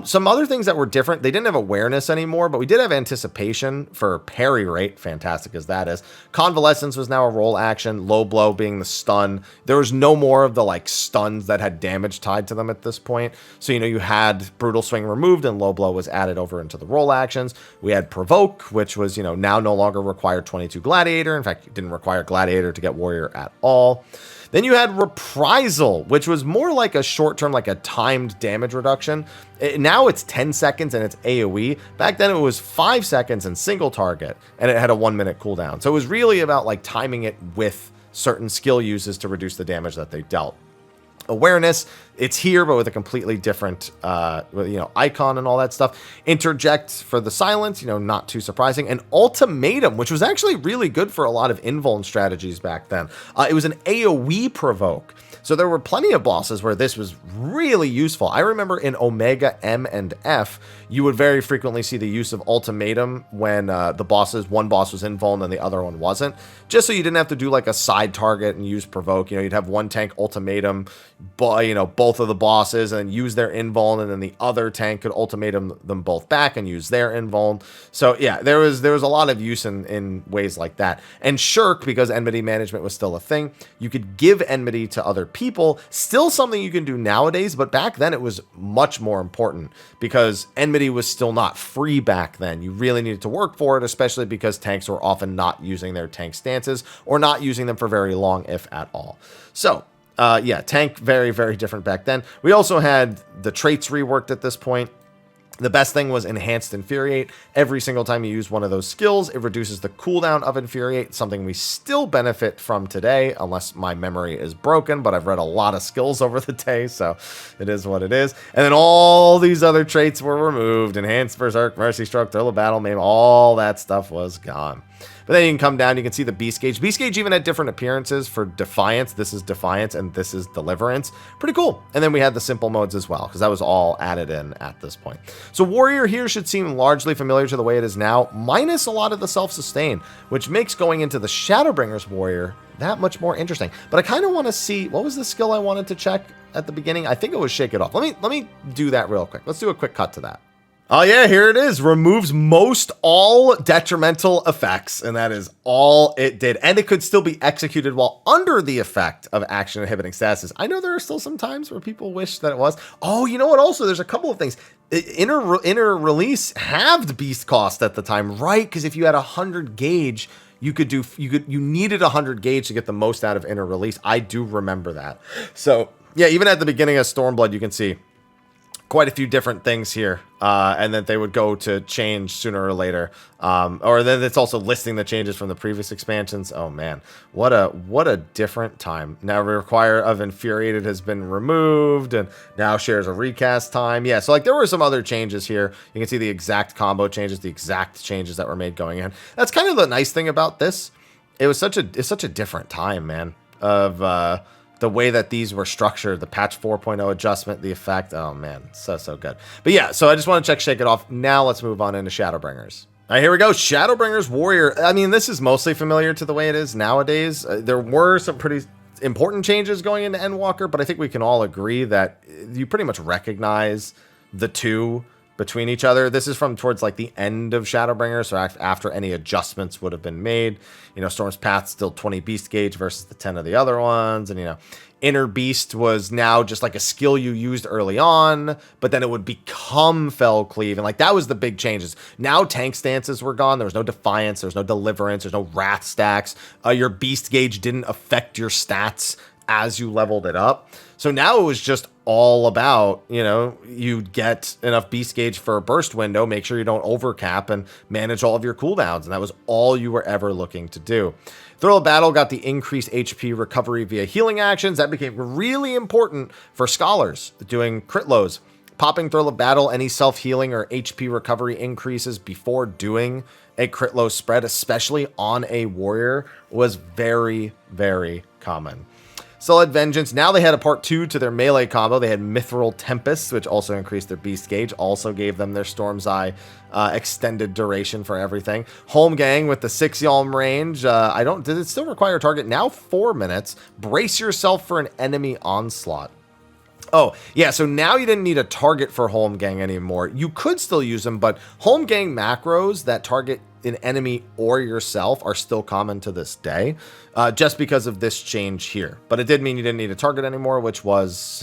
Speaker 1: Some other things that were different, they didn't have awareness anymore, but we did have anticipation for parry rate, fantastic as that is. Convalescence was now a roll action, low blow being the stun. There was no more of the stuns that had damage tied to them at this point. So, you had brutal swing removed and low blow was added over into the roll actions. We had provoke, which was, now no longer required 22 gladiator. In fact, it didn't require gladiator to get warrior at all. Then you had reprisal, which was more like a short-term, like a timed damage reduction. Now it's 10 seconds and it's AoE. Back then it was 5 seconds and single target, and it had a 1-minute cooldown. So it was really about timing it with certain skill uses to reduce the damage that they dealt. Awareness, it's here, but with a completely different, icon and all that stuff. Interject for the silence, not too surprising. And ultimatum, which was actually really good for a lot of invuln strategies back then. It was an AoE provoke. So there were plenty of bosses where this was really useful. I remember in Omega, M, and F, you would very frequently see the use of ultimatum when one boss was invuln and the other one wasn't. Just so you didn't have to do a side target and use provoke. You'd have one tank ultimatum, both of the bosses and use their invuln, and then the other tank could ultimatum them both back and use their invuln. So yeah, there was a lot of use in ways like that. And shirk, because enmity management was still a thing, you could give enmity to other people, still something you can do nowadays, but back then it was much more important because enmity was still not free back then. You really needed to work for it, especially because tanks were often not using their tank stances or not using them for very long, if at all. So tank, very, very different back then. We also had the traits reworked at this point. The best thing was Enhanced Infuriate. Every single time you use one of those skills, it reduces the cooldown of Infuriate, something we still benefit from today, unless my memory is broken, but I've read a lot of skills over the day, so it is what it is. And then all these other traits were removed. Enhanced Berserk, Mercy Stroke, Thrill of Battle, Maim, all that stuff was gone. But then you can come down, you can see the Beast Gauge. Beast Gauge even had different appearances for Defiance. This is Defiance, and this is Deliverance. Pretty cool. And then we had the simple modes as well, because that was all added in at this point. So Warrior here should seem largely familiar to the way it is now, minus a lot of the self-sustain, which makes going into the Shadowbringers Warrior that much more interesting. But I kind of want to see, what was the skill I wanted to check at the beginning? I think it was Shake It Off. Let me do that real quick. Let's do a quick cut to that. Oh yeah, here it is. Removes most all detrimental effects, and that is all it did. And it could still be executed while under the effect of action inhibiting statuses. I know there are still some times where people wish that it was. Oh, you know what? Also, there's a couple of things. Inner release halved beast cost at the time, right? Because if you had 100 gauge, you needed 100 gauge to get the most out of inner release. I do remember that. So yeah, even at the beginning of Stormblood, you can see quite a few different things here, and then they would go to change sooner or later. Or then it's also listing the changes from the previous expansions. Oh man, what a different time. Now require of Infuriated has been removed, and now shares a recast time. Yeah, so there were some other changes here. You can see the exact combo changes, the exact changes that were made going in. That's kind of the nice thing about this. It's such a different time, man, of the way that these were structured, the patch 4.0 adjustment, the effect. Oh man, so good. But yeah, so I just want to check Shake It Off. Now let's move on into Shadowbringers. All right, here we go. Shadowbringers Warrior. I mean, this is mostly familiar to the way it is nowadays. There were some pretty important changes going into Endwalker, but I think we can all agree that you pretty much recognize the two between each other. This is from towards the end of Shadowbringers, so after any adjustments would have been made. Storm's Path still 20 beast gauge versus the 10 of the other ones, and Inner Beast was now just a skill you used early on, but then it would become Fell Cleave, and that was the big changes. Now tank stances were gone. There was no Defiance, there was no Deliverance, there's no Wrath stacks. Your beast gauge didn't affect your stats as you leveled it up. So now it was just all about, you get enough beast gauge for a burst window, make sure you don't overcap, and manage all of your cooldowns. And that was all you were ever looking to do. Thrill of Battle got the increased HP recovery via healing actions. That became really important for scholars doing crit lows. Popping Thrill of Battle, any self-healing or HP recovery increases before doing a crit low spread, especially on a warrior, was very, very common. Solid Vengeance. Now they had a part 2 to their melee combo. They had Mithril Tempest, which also increased their beast gauge, also gave them their Storm's Eye extended duration for everything. Holmgang with the 6 Yalm range. Did it still require target? Now 4 minutes. Brace yourself for an enemy onslaught. Oh, yeah, so now you didn't need a target for Holmgang anymore. You could still use them, but Holmgang macros that target an enemy or yourself are still common to this day, just because of this change here. But it did mean you didn't need a target anymore, which was,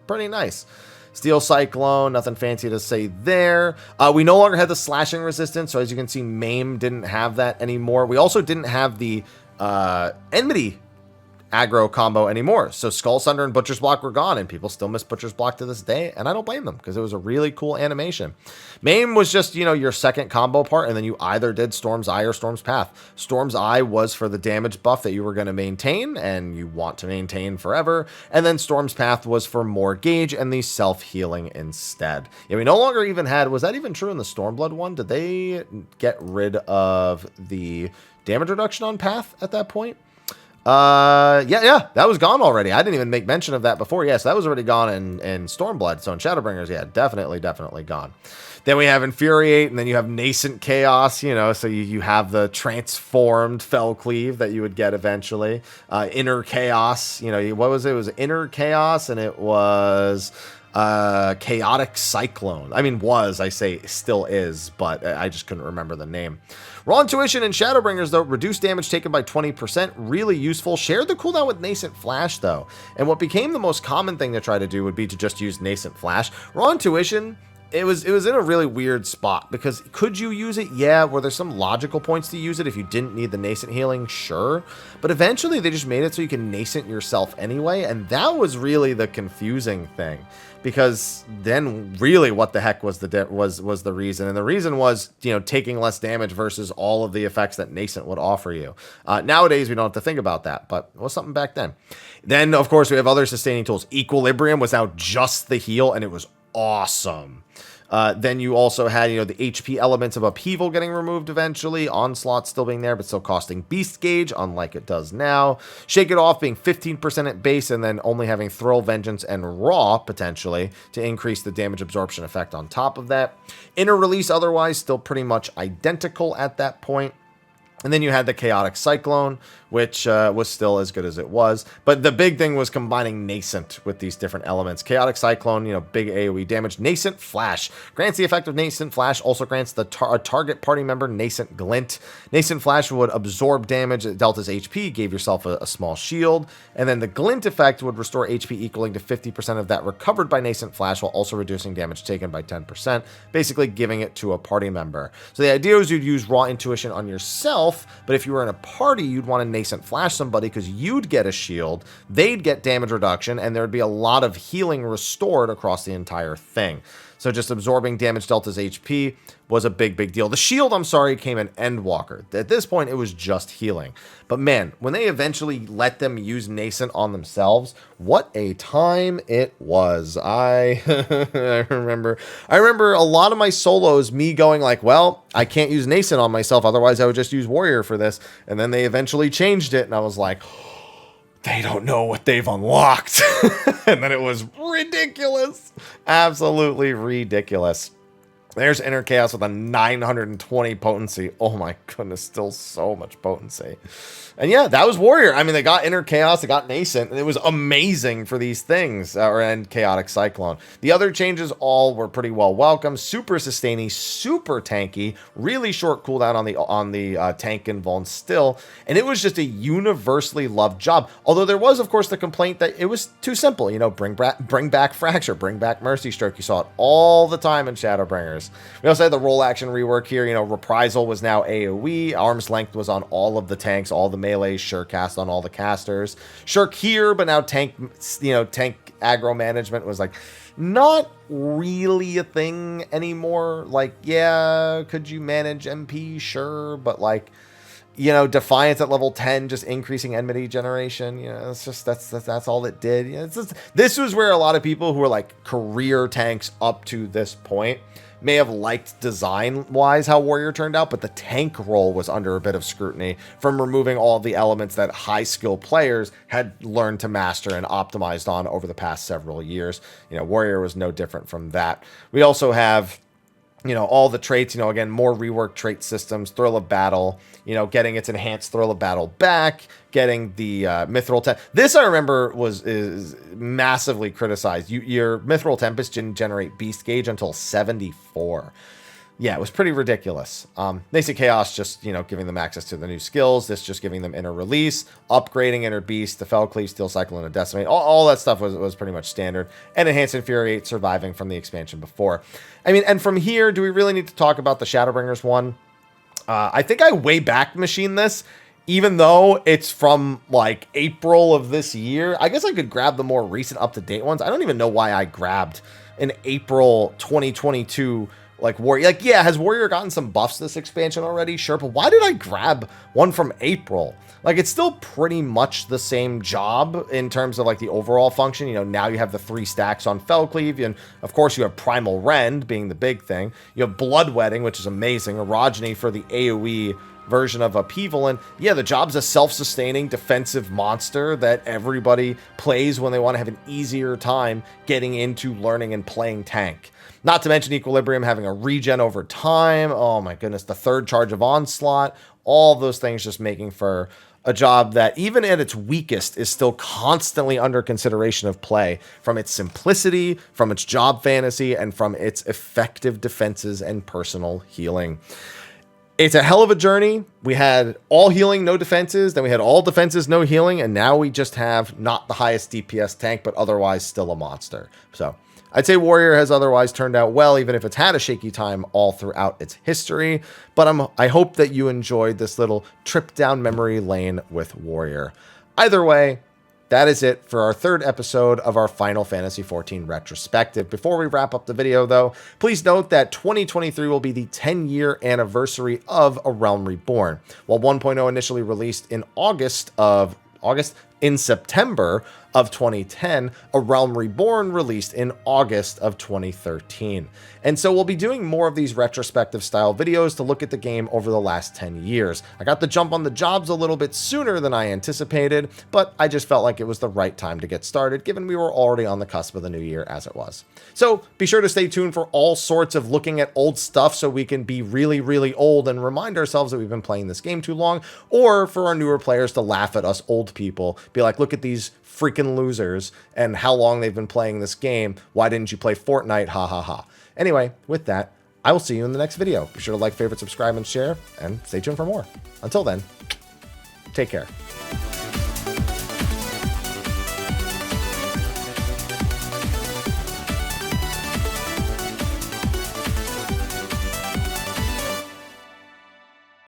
Speaker 1: pretty nice. Steel Cyclone, nothing fancy to say there. We no longer had the slashing resistance, so as you can see, Maim didn't have that anymore. We also didn't have the Enmity aggro combo anymore. So Skull Sunder and Butcher's Block were gone, and people still miss Butcher's Block to this day, and I don't blame them because it was a really cool animation. Maim was just, your second combo part, and then you either did Storm's Eye or Storm's Path. Storm's Eye was for the damage buff that you were going to maintain, and you want to maintain forever, and then Storm's Path was for more gauge and the self-healing instead. Yeah, we no longer even had, was that even true in the Stormblood one? Did they get rid of the damage reduction on Path at that point? Yeah, that was gone already. I didn't even make mention of that before. Yes, that was already gone in Stormblood. So in Shadowbringers, yeah, definitely gone. Then we have Infuriate, and then you have Nascent Chaos, so you have the transformed Fell Cleave that you would get eventually. Inner Chaos, what was it? It was Inner Chaos, and it was Chaotic Cyclone. I say still is, but I just couldn't remember the name. Raw Intuition and Shadowbringers, though, reduced damage taken by 20%, really useful. Shared the cooldown with Nascent Flash, though, and what became the most common thing to try to do would be to just use Nascent Flash. Raw Intuition, it was in a really weird spot, because could you use it? Yeah. Were there some logical points to use it if you didn't need the Nascent healing? Sure. But eventually they just made it so you can Nascent yourself anyway, and that was really the confusing thing. Because then really what the heck was the reason? And the reason was, taking less damage versus all of the effects that Nascent would offer you. Nowadays, we don't have to think about that, but it was something back then. Then, of course, we have other sustaining tools. Equilibrium was now just the heal, and it was awesome. Then you also had, the HP elements of Upheaval getting removed eventually. Onslaught still being there, but still costing Beast Gauge, unlike it does now. Shake It Off being 15% at base, and then only having Thrill, Vengeance, and Raw, potentially, to increase the damage absorption effect on top of that. Inner Release, otherwise, still pretty much identical at that point. And then you had the Chaotic Cyclone, which was still as good as it was. But the big thing was combining Nascent with these different elements. Chaotic Cyclone, big AoE damage. Nascent Flash grants the effect of Nascent Flash, also grants the target party member Nascent Glint. Nascent Flash would absorb damage that dealt as HP, gave yourself a small shield. And then the Glint effect would restore HP equaling to 50% of that recovered by Nascent Flash, while also reducing damage taken by 10%, basically giving it to a party member. So the idea was you'd use Raw Intuition on yourself, but if you were in a party, you'd want to Nascent Flash somebody, because you'd get a shield, they'd get damage reduction, and there'd be a lot of healing restored across the entire thing. So just absorbing damage dealt as HP was a big deal. The shield, came in Endwalker. At this point, it was just healing. But man, when they eventually let them use Nascent on themselves, what a time it was. I remember a lot of my solos, me going like, well, I can't use Nascent on myself, otherwise I would just use Warrior for this. And then they eventually changed it, and I was like, they don't know what they've unlocked. And then it was ridiculous. Absolutely ridiculous. There's Inner Chaos with a 920 potency. Oh my goodness, still so much potency. And yeah, that was Warrior. They got Inner Chaos, they got Nascent, and it was amazing for these things. And Chaotic Cyclone. The other changes all were pretty well welcome. Super sustainy, super tanky, really short cooldown on the tank and Vuln still. And it was just a universally loved job. Although there was, of course, the complaint that it was too simple. Bring back Fracture, bring back Mercy Stroke. You saw it all the time in Shadowbringers. We also had the role action rework here. Reprisal was now AoE. Arm's Length was on all of the tanks, all the melees. Shirk cast on all the casters. Shirk here, but now tank aggro management was not really a thing anymore. Yeah, could you manage MP? Sure, but You know, Defiance at level 10, just increasing enmity generation. You know, it's just, that's all it did. You know, this was where a lot of people who were like career tanks up to this point may have liked design-wise how Warrior turned out, but the tank role was under a bit of scrutiny from removing all the elements that high-skill players had learned to master and optimized on over the past several years. You know, Warrior was no different from that. We also have, you know, all the traits, you know, again, more reworked trait systems, Thrill of Battle, you know, getting its enhanced Thrill of Battle back, getting the Mithril Tempest. This, I remember, is massively criticized. Your Mithril Tempest didn't generate Beast Gauge until 74. Yeah, it was pretty ridiculous. Nascent Chaos just, you know, giving them access to the new skills. This just giving them Inner Release, upgrading Inner Beast, the Fell Cleave, Steel Cycle, and a Decimate. All that stuff was pretty much standard. And Enhanced Infuriate surviving from the expansion before. I mean, and from here, do we really need to talk about the Shadowbringers one? I think I way back machined this, even though it's from like April of this year. I guess I could grab the more recent up-to-date ones. I don't even know why I grabbed an April 2022 like Warrior. Like, yeah, has Warrior gotten some buffs this expansion already? Sure, but why did I grab one from April? Like, it's still pretty much the same job in terms of like the overall function. You know, now you have the 3 stacks on Fellcleave, and of course you have Primal Rend being the big thing. You have Bloodwetting, which is amazing. Orogeny for the AoE version of Upheaval, and yeah, the job's a self-sustaining defensive monster that everybody plays when they want to have an easier time getting into learning and playing tank. Not to mention Equilibrium having a regen over time. Oh my goodness, the 3rd charge of Onslaught. All those things just making for a job that, even at its weakest, is still constantly under consideration of play, from its simplicity, from its job fantasy, and from its effective defenses and personal healing. It's a hell of a journey. We had all healing, no defenses. Then we had all defenses, no healing. And now we just have not the highest DPS tank, but otherwise still a monster. So I'd say Warrior has otherwise turned out well, even if it's had a shaky time all throughout its history. But I hope that you enjoyed this little trip down memory lane with Warrior. Either way, that is it for our 3rd episode of our Final Fantasy XIV retrospective. Before we wrap up the video, though, please note that 2023 will be the 10-year anniversary of A Realm Reborn. While 1.0 initially released in in September of 2010, A Realm Reborn released in August of 2013. And so we'll be doing more of these retrospective style videos to look at the game over the last 10 years. I got the jump on the jobs a little bit sooner than I anticipated, but I just felt like it was the right time to get started, given we were already on the cusp of the new year as it was. So be sure to stay tuned for all sorts of looking at old stuff so we can be really, really old and remind ourselves that we've been playing this game too long, or for our newer players to laugh at us old people, be like, look at these freaking losers and how long they've been playing this game. Why didn't you play Fortnite? Ha ha ha. Anyway, with that, I will see you in the next video. Be sure to like, favorite, subscribe, and share, and stay tuned for more. Until then, take care.